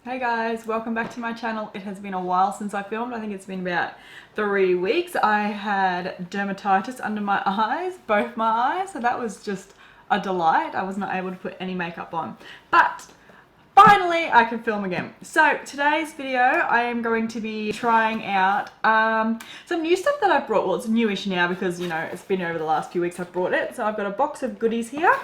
Hey guys, welcome back to my channel. It has been a while since I filmed. I think it's been about 3 weeks. I had dermatitis under my eyes, both my eyes, so that was just a delight. I was not able to put any makeup on, but finally I can film again. So today's video I am going to be trying out some new stuff that I've brought. Well, it's newish now because, you know, it's been over the last few weeks I've brought it. So I've got a box of goodies here.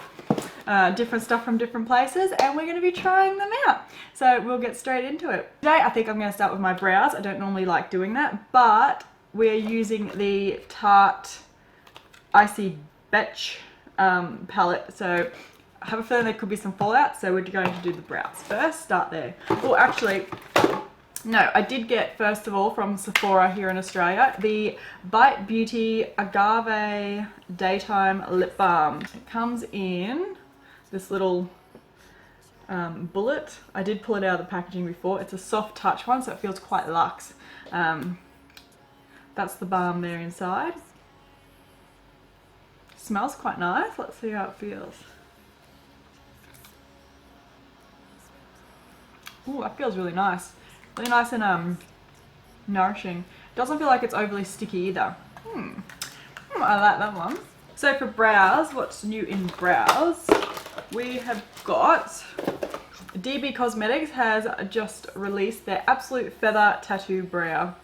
Different stuff from different places, and we're going to be trying them out. So we'll get straight into it. Today I think I'm going to start with my brows. I don't normally like doing that, but we're using the Tarte Icy Betch palette. So I have a feeling there could be some fallout, so we're going to do the brows first. Start there. Oh, actually, no, I did get, first of all, from Sephora here in Australia, the Bite Beauty Agave Daytime Lip Balm. It comes in this little bullet. I did pull it out of the packaging before. It's a soft touch one, so it feels quite luxe. That's the balm there inside. Smells quite nice. Let's see how it feels. Ooh, that feels really nice. Really nice and nourishing. Doesn't feel like it's overly sticky either. I like that one. So for brows, what's new in brows? We have got DB Cosmetics has just released their Absolute Feather Tattoo Brow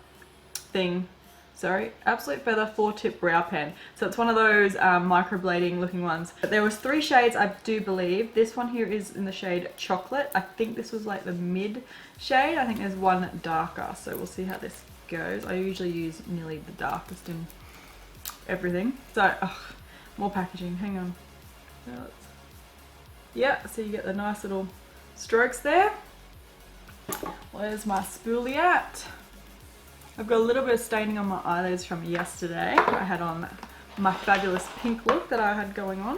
thing. Sorry, Absolute Feather 4-tip brow pen. So it's one of those microblading looking ones. There was 3 shades, I do believe. This one here is in the shade Chocolate. I think this was like the mid shade. I think there's one darker, so we'll see how this goes. I usually use nearly the darkest in everything. So, more packaging, hang on. Yeah, so you get the nice little strokes there. Where's my spoolie at? I've got a little bit of staining on my eyelids from yesterday. I had on my fabulous pink look that I had going on.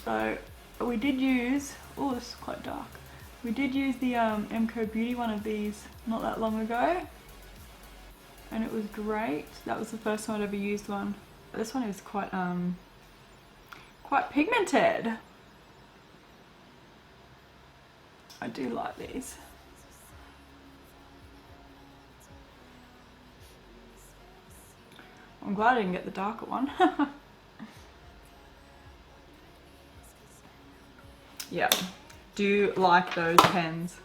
So we did use, oh, this is quite dark. We did use the MCO Beauty one of these not that long ago, and it was great. That was the first time I'd ever used one. This one is quite pigmented. I do like these. I'm glad I didn't get the darker one. Yeah, do like those pens.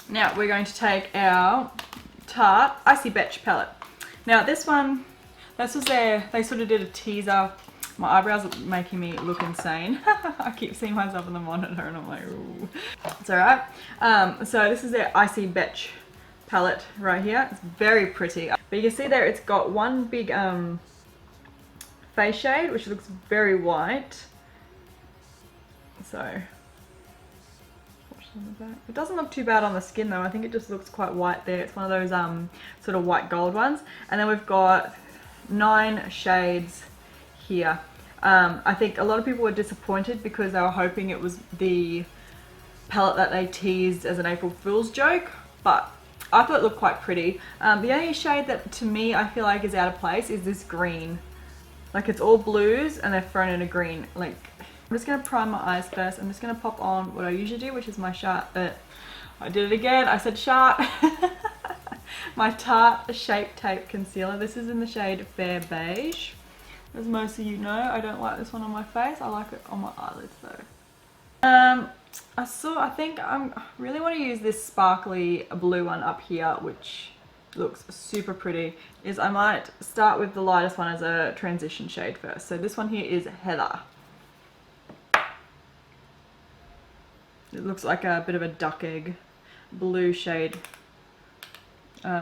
Now we're going to take our Tarte Icy Betch palette. Now this one, this was they sort of did a teaser. My eyebrows are making me look insane. I keep seeing myself in the monitor and I'm like, ooh. It's alright. So this is their Icy Betch palette right here. It's very pretty. But you can see there it's got one big face shade which looks very white. So, it doesn't look too bad on the skin though. I think it just looks quite white there. It's one of those sort of white gold ones. And then we've got 9 shades here. I think a lot of people were disappointed because they were hoping it was the palette that they teased as an April Fool's joke, but I thought it looked quite pretty. The only shade that to me I feel like is out of place is this green. Like it's all blues and they're thrown in a green. Like, I'm just going to prime my eyes first. I'm just going to pop on what I usually do, which is my Tarte, I did it again, I said Tarte. My Tarte Shape Tape Concealer. This is in the shade Fair Beige. As most of you know, I don't like this one on my face. I like it on my eyelids though. I think I really want to use this sparkly blue one up here, which looks super pretty. I might start with the lightest one as a transition shade first. So this one here is Heather. It looks like a bit of a duck egg blue shade.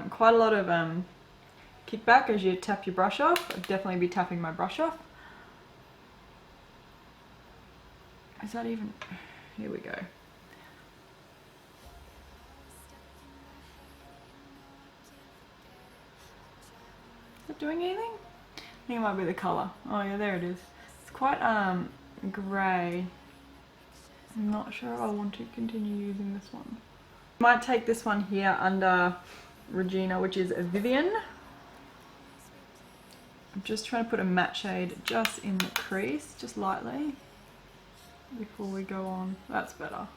Quite a lot of kickback as you tap your brush off. I'd definitely be tapping my brush off. Is that even... Here we go. Is that doing anything? I think it might be the colour. Oh yeah, there it is. It's quite grey. I'm not sure if I want to continue using this one. Might take this one here under Regina, which is Vivian. I'm just trying to put a matte shade just in the crease, just lightly, before we go on. That's better.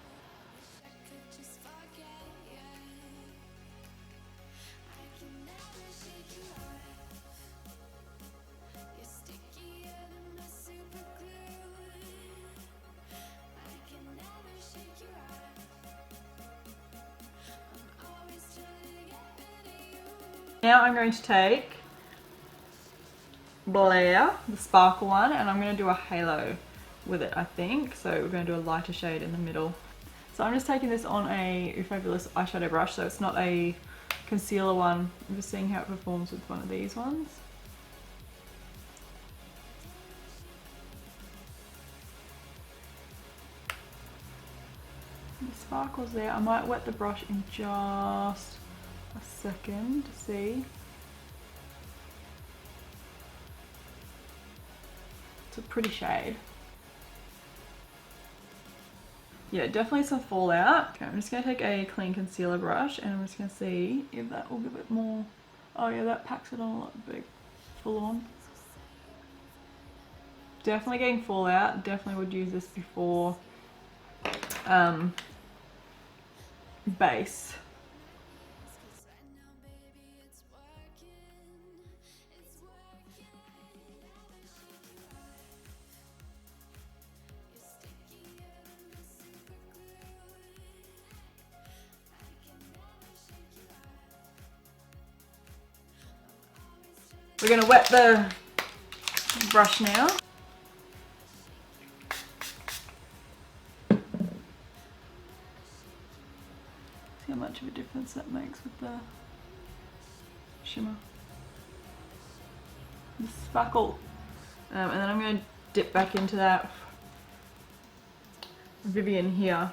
Now I'm going to take Blair, the sparkle one, and I'm going to do a halo with it, I think. So we're going to do a lighter shade in the middle. So I'm just taking this on a Fabulous eyeshadow brush, so it's not a concealer one. I'm just seeing how it performs with one of these ones. The sparkles there. I might wet the brush in just a second to see. It's a pretty shade. Yeah, definitely some fallout. Okay, I'm just going to take a clean concealer brush and I'm just going to see if that will give it more. Oh yeah, that packs it on a lot big, full on. Definitely getting fallout. Definitely would use this before base. We're going to wet the brush now. See how much of a difference that makes with the shimmer. The sparkle. And then I'm going to dip back into that Vivian here.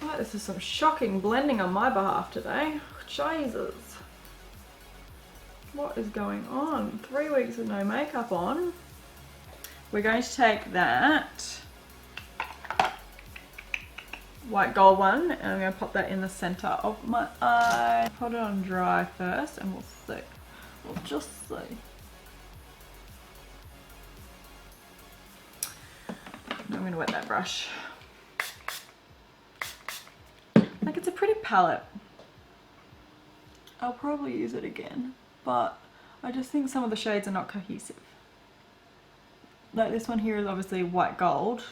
Oh, this is some shocking blending on my behalf today. Jesus. What is going on? 3 weeks with no makeup on. We're going to take that white gold one and I'm going to pop that in the center of my eye. Put it on dry first and we'll see. We'll just see. I'm going to wet that brush. Like, it's a pretty palette. I'll probably use it again, but I just think some of the shades are not cohesive. Like this one here is obviously white gold,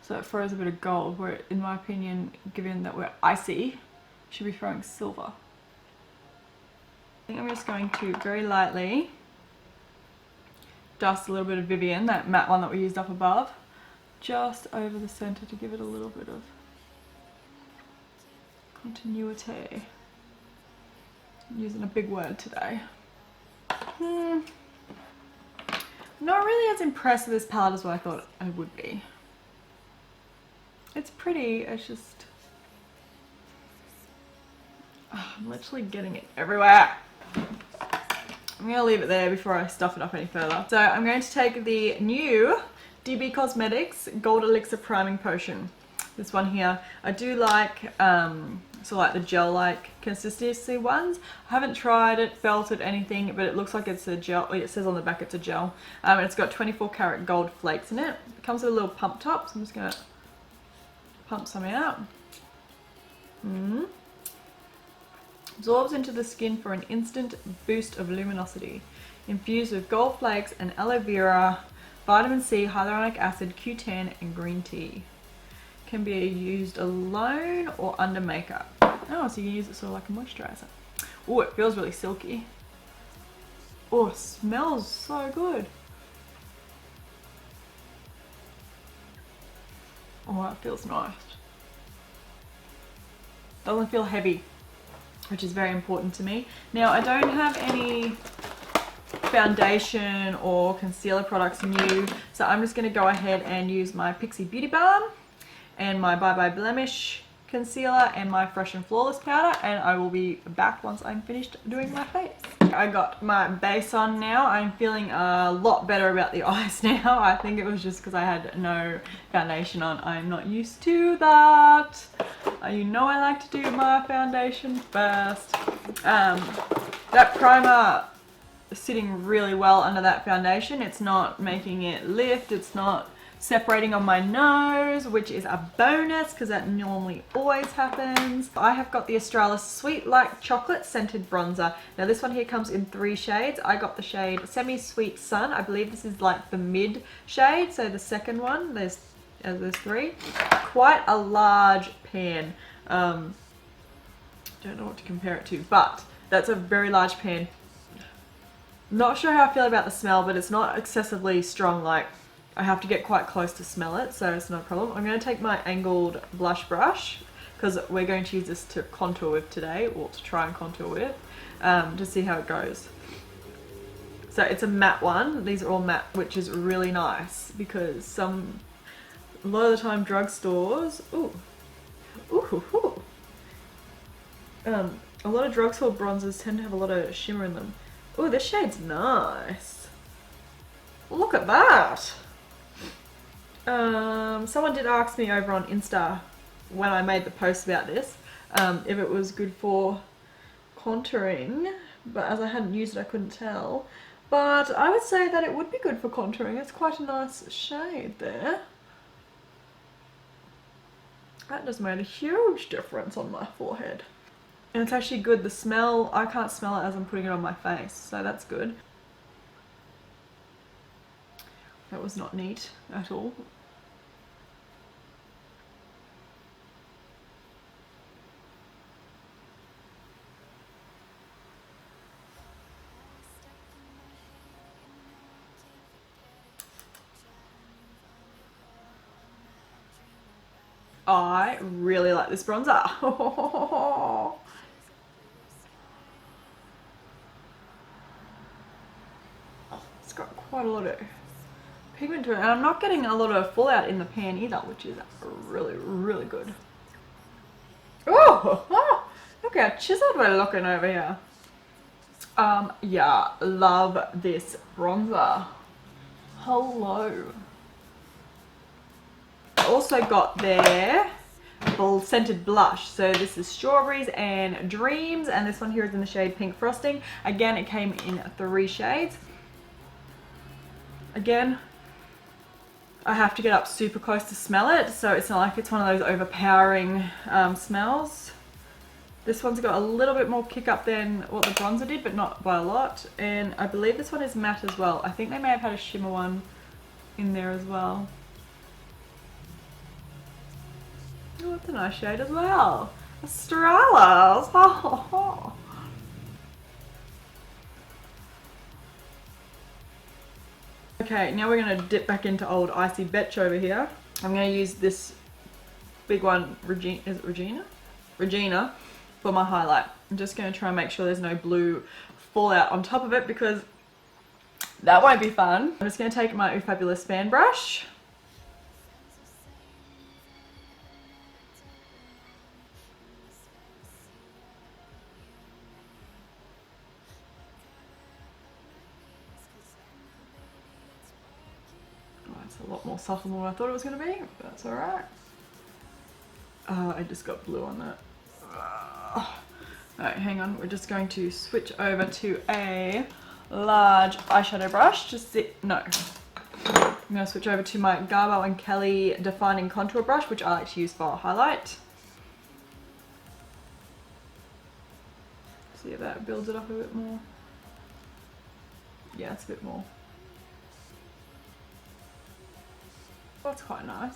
so it throws a bit of gold, where in my opinion, given that we're icy, should be throwing silver. I think I'm just going to very lightly dust a little bit of Vivian, that matte one that we used up above, just over the center to give it a little bit of continuity. I'm using a big word today. Not really as impressed with this palette as what I thought I would be. It's pretty, it's just... I'm literally getting it everywhere. I'm going to leave it there before I stuff it up any further. So I'm going to take the new DB Cosmetics Gold Elixir Priming Potion. This one here. I do like, like the gel-like consistency ones. I haven't tried it, felt it, anything, but it looks like it's a gel. It says on the back it's a gel. And it's got 24 karat gold flakes in it. It comes with a little pump top, so I'm just going to pump some out. Absorbs into the skin for an instant boost of luminosity. Infused with gold flakes and aloe vera, vitamin C, hyaluronic acid, Q10 and green tea. Can be used alone or under makeup. Oh, so you can use it sort of like a moisturizer. Oh, it feels really silky. Oh, it smells so good. Oh, that feels nice. Doesn't feel heavy, which is very important to me. Now, I don't have any foundation or concealer products new, so I'm just going to go ahead and use my Pixie Beauty Balm and my Bye Bye Blemish concealer and my Fresh and Flawless powder, and I will be back once I'm finished doing my face. I got my base on now. I'm feeling a lot better about the eyes now. I think it was just because I had no foundation on. I'm not used to that. You know I like to do my foundation first. That primer is sitting really well under that foundation. It's not making it lift. It's not separating on my nose, which is a bonus because that normally always happens. I have got the Australis Sweet Like Chocolate Scented Bronzer. Now this one here comes in 3 shades. I got the shade Semi-Sweet Sun. I believe this is like the mid shade, so the second one. There's 3. Quite a large pan. Don't know what to compare it to, but that's a very large pan. Not sure how I feel about the smell, but it's not excessively strong. Like, I have to get quite close to smell it, so it's no problem. I'm going to take my angled blush brush, because we're going to use this to contour with today, or to try and contour with, to see how it goes. So it's a matte one. These are all matte, which is really nice, because a lot of the time drugstores, a lot of drugstore bronzers tend to have a lot of shimmer in them. Oh, this shade's nice. Look at that. Someone did ask me over on Insta when I made the post about this, if it was good for contouring, but as I hadn't used it I couldn't tell. But I would say that it would be good for contouring. It's quite a nice shade there. That just made a huge difference on my forehead. And it's actually good. The smell, I can't smell it as I'm putting it on my face, so that's good. That was not neat at all. I really like this bronzer. It's got quite a lot of pigment to it, and I'm not getting a lot of fallout in the pan either, which is really, really good. Oh, look how chiseled we're looking over here. Yeah, love this bronzer. Hello. I also got their scented blush. So this is Strawberries and Dreams, and this one here is in the shade Pink Frosting. Again, it came in 3 shades. Again, I have to get up super close to smell it, so it's not like it's one of those overpowering smells. This one's got a little bit more kick up than what the bronzer did, but not by a lot. And I believe this one is matte as well. I think they may have had a shimmer one in there as well. Oh, that's a nice shade as well. Australis. Oh. Okay, now we're going to dip back into old Icy Betch over here. I'm going to use this big one, Regina, is it Regina? Regina, for my highlight. I'm just going to try and make sure there's no blue fallout on top of it, because that won't be fun. I'm just going to take my Ooh Fabulous fan brush. A lot more subtle than what I thought it was going to be, but that's alright. I just got blue on that. Alright, hang on. We're just going to switch over to a large eyeshadow brush. I'm going to switch over to my Garbo and Kelly Defining Contour Brush, which I like to use for a highlight. See if that builds it up a bit more. Yeah, it's a bit more. That's quite nice.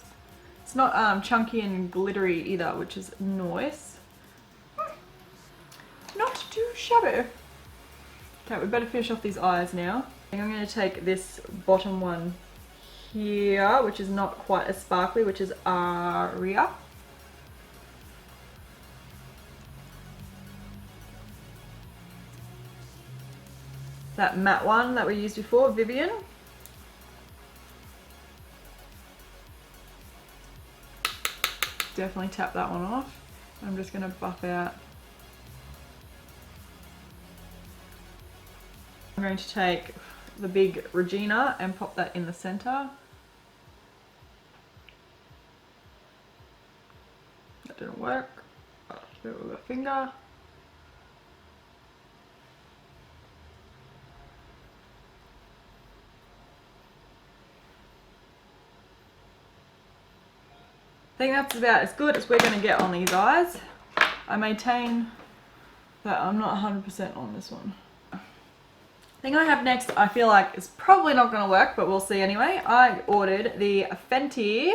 It's not chunky and glittery either, which is nice. Not too shabby. Okay, we better finish off these eyes now. I'm going to take this bottom one here, which is not quite as sparkly, which is Aria. That matte one that we used before, Vivian. Definitely tap that one off. I'm just going to buff out. I'm going to take the big Regina and pop that in the center. That didn't work. I'll do it with a finger. I think that's about as good as we're going to get on these eyes. I maintain that I'm not 100% on this one. The thing I have next, I feel like is probably not going to work, but we'll see anyway. I ordered the Fenty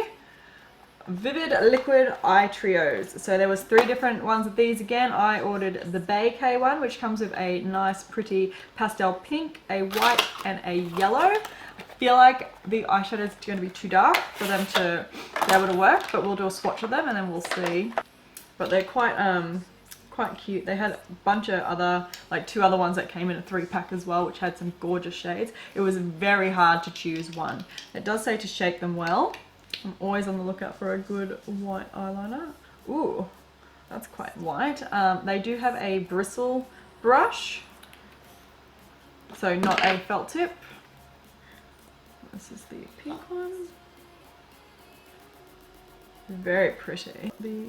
Vivid Liquid Eye Trios. So there was 3 different ones of these again. I ordered the Baecae one, which comes with a nice pretty pastel pink, a white and a yellow. I feel like the eyeshadow is going to be too dark for them to be able to work, but we'll do a swatch of them and then we'll see. But they're quite cute. They had a bunch of other, like 2 other ones that came in a 3-pack as well, which had some gorgeous shades. It was very hard to choose one. It does say to shake them well. I'm always on the lookout for a good white eyeliner. Ooh, that's quite white. They do have a bristle brush, so not a felt tip. This is the pink one. Very pretty. The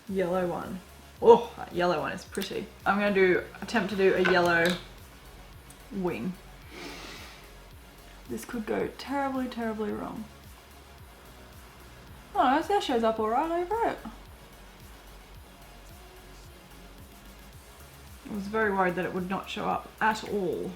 yellow one. Oh, that yellow one is pretty. I'm going to attempt to do a yellow wing. This could go terribly, terribly wrong. Oh, that shows up alright over it. I was very worried that it would not show up at all.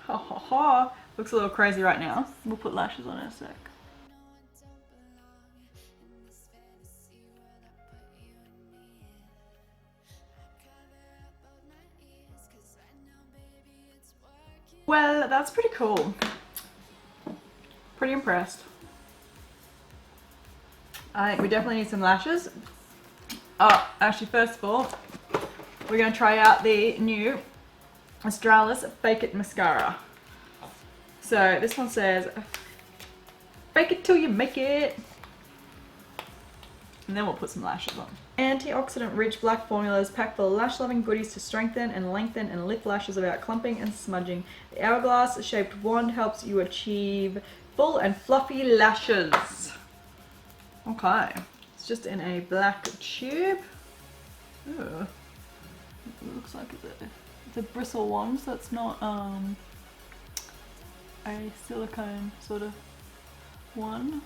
Ha ha ha. Looks a little crazy right now. We'll put lashes on in a sec. Well, that's pretty cool. Pretty impressed. I think we definitely need some lashes. Oh, actually, first of all, we're going to try out the new Australis Fake It Mascara. So this one says, fake it till you make it. And then we'll put some lashes on. Antioxidant rich black formulas packed full of lash loving goodies to strengthen and lengthen and lift lashes without clumping and smudging. The hourglass shaped wand helps you achieve full and fluffy lashes. Okay, it's just in a black tube. Ooh. It looks like it's a bristle one, so it's not a silicone sort of one.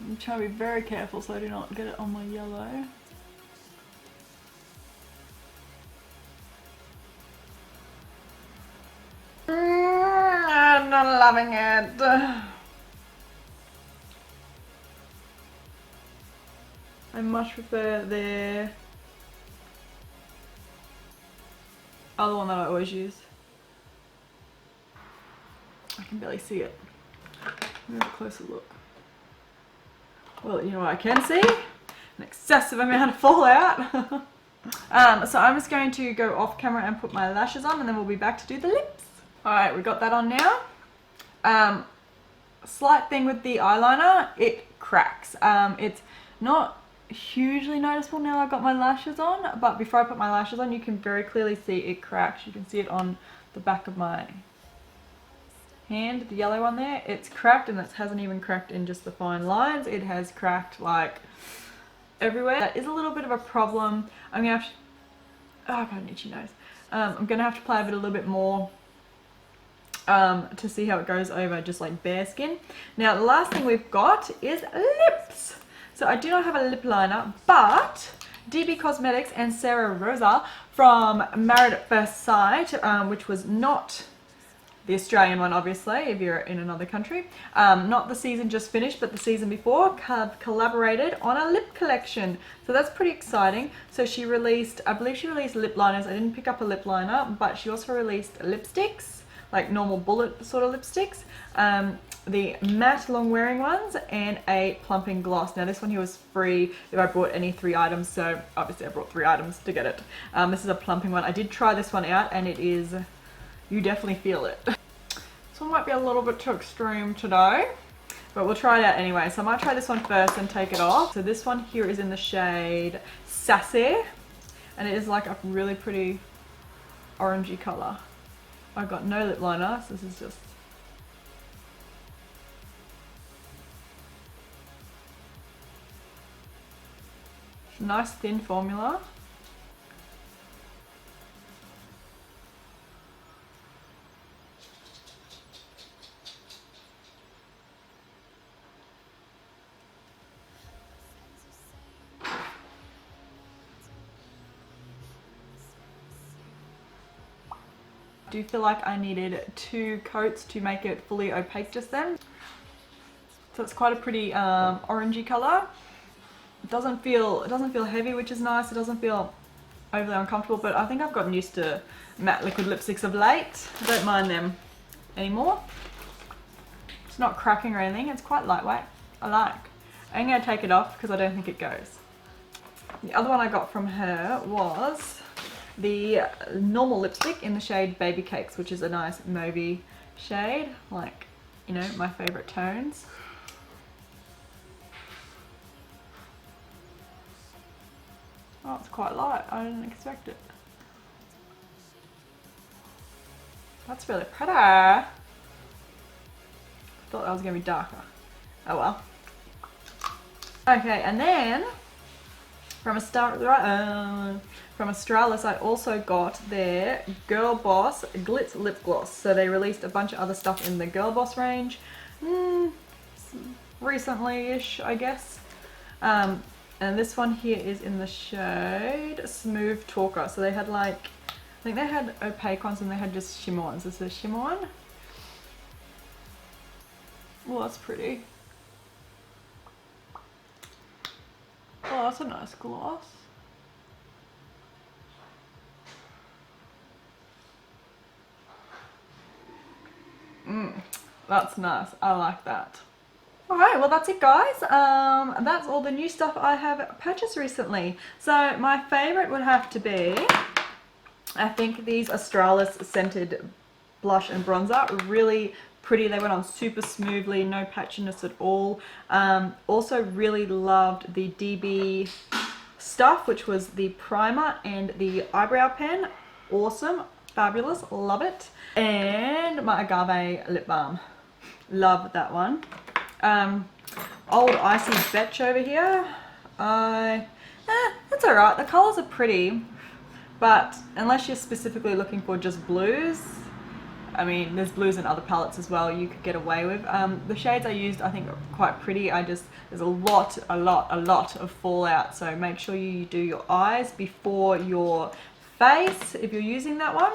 I'm trying to be very careful so I do not get it on my yellow. I'm not loving it. I much prefer the other one that I always use. I can barely see it. Let me have a closer look. Well, you know what I can see? An excessive amount of fallout. So I'm just going to go off camera and put my lashes on and then we'll be back to do the lips. Alright, we got that on now. Slight thing with the eyeliner, it cracks. It's not hugely noticeable now I've got my lashes on, but before I put my lashes on you can very clearly see it cracks. You can see it on the back of my hand, the yellow one there. It's cracked, and it hasn't even cracked in just the fine lines. It has cracked like everywhere. That is a little bit of a problem. I'm gonna have to, oh, I've got an itchy nose. I'm gonna have to play with it a little bit more to see how it goes over just like bare skin. Now the last thing we've got is lips. So I do not have a lip liner, but DB Cosmetics and Sarah Roza from Married at First Sight, which was not the Australian one, obviously, if you're in another country. Not the season just finished, but the season before, have collaborated on a lip collection. So that's pretty exciting. So she released, I believe she released lip liners. I didn't pick up a lip liner, but she also released lipsticks, like normal bullet sort of lipsticks. The matte long wearing ones and a plumping gloss. Now this one here was free if I bought any 3 items, so obviously I brought 3 items to get it. This is a plumping one. I did try this one out and it is, you definitely feel it. This one might be a little bit too extreme today, but we'll try it out anyway. So I might try this one first and take it off. So this one here is in the shade Sassy, and it is like a really pretty orangey colour. I got no lip liner, so this is just nice thin formula. I do feel like I needed 2 coats to make it fully opaque just then. So it's quite a pretty orangey colour. It doesn't feel heavy, which is nice. It doesn't feel overly uncomfortable, but I think I've gotten used to matte liquid lipsticks of late. I don't mind them anymore. It's not cracking or anything. It's quite lightweight. I like. I'm going to take it off because I don't think it goes. The other one I got from her was the normal lipstick in the shade Babycakes, which is a nice mauvey shade, like, you know, my favourite tones. Oh, it's quite light. I didn't expect it. That's really pretty. I thought that was going to be darker. Oh well. Okay, and then from Australis, I also got their GRLBOSS Glitz Lip Gloss. So they released a bunch of other stuff in the GRLBOSS range recently-ish, I guess. And this one here is in the shade Smooth Talker. So they had like, I think they had opaque ones and they had just shimmer ones. This is a shimmer one. Oh, that's pretty. Oh, that's a nice gloss. That's nice. I like that. Alright, well that's it guys. That's all the new stuff I have purchased recently. So my favourite would have to be, I think these Australis scented blush and bronzer. Really pretty. They went on super smoothly, no patchiness at all. Also really loved the DB stuff, which was the primer and the eyebrow pen. Awesome. Fabulous. Love it. And my Agave lip balm. Love that one. Old icy Betch over here. It's alright. The colours are pretty, but unless you're specifically looking for just blues, I mean, there's blues in other palettes as well you could get away with. The shades I used I think are quite pretty. There's a lot of fallout, so make sure you do your eyes before your face if you're using that one.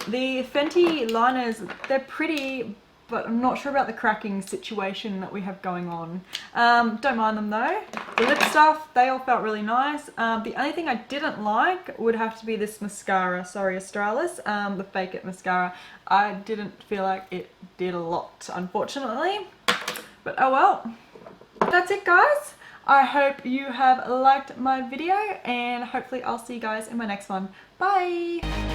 The Fenty liners, they're pretty, but I'm not sure about the cracking situation that we have going on. Don't mind them though. The lip stuff, they all felt really nice. The only thing I didn't like would have to be this mascara. Sorry, Australis, the Fake It mascara. I didn't feel like it did a lot, unfortunately. But oh well. That's it guys. I hope you have liked my video and hopefully I'll see you guys in my next one. Bye!